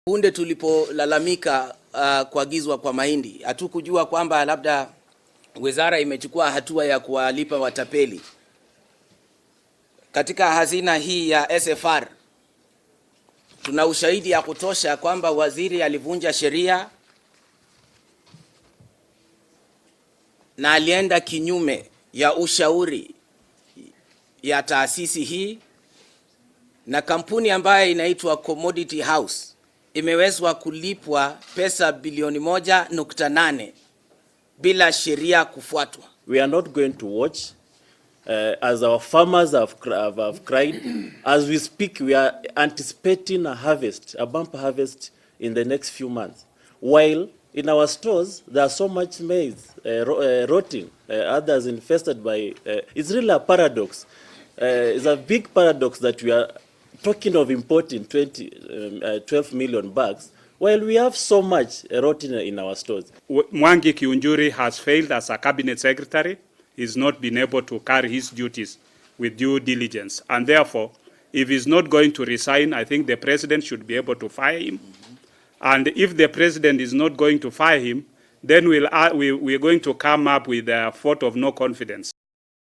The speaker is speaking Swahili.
Punde tulipolalamika kuagizwa kwa mahindi, hatukujua kwamba labda wizara imechukua hatua ya kuwalipa watapeli. Katika hazina hii ya SFR tuna ushahidi ya kutosha kwamba waziri alivunja sheria na alienda kinyume ya ushauri ya taasisi hii, na kampuni ambayo inaitwa Commodity House imewezwa kulipwa pesa bilioni 1.8 bila sheria kufuatwa. We are not going to watch as our farmers have cried. As we speak, we are anticipating a bumper harvest in the next few months. While in our stores, there are so much maize rotting, others infested by... it's really a paradox. It's a big paradox that we are talking of importing 12 million bags, while we have so much rotting in our stores. Mwangi Kiunjuri has failed as a cabinet secretary. He's not been able to carry his duties with due diligence. And therefore, if he's not going to resign, I think the president should be able to fire him. And if the president is not going to fire him, then we're going to come up with a vote of no confidence.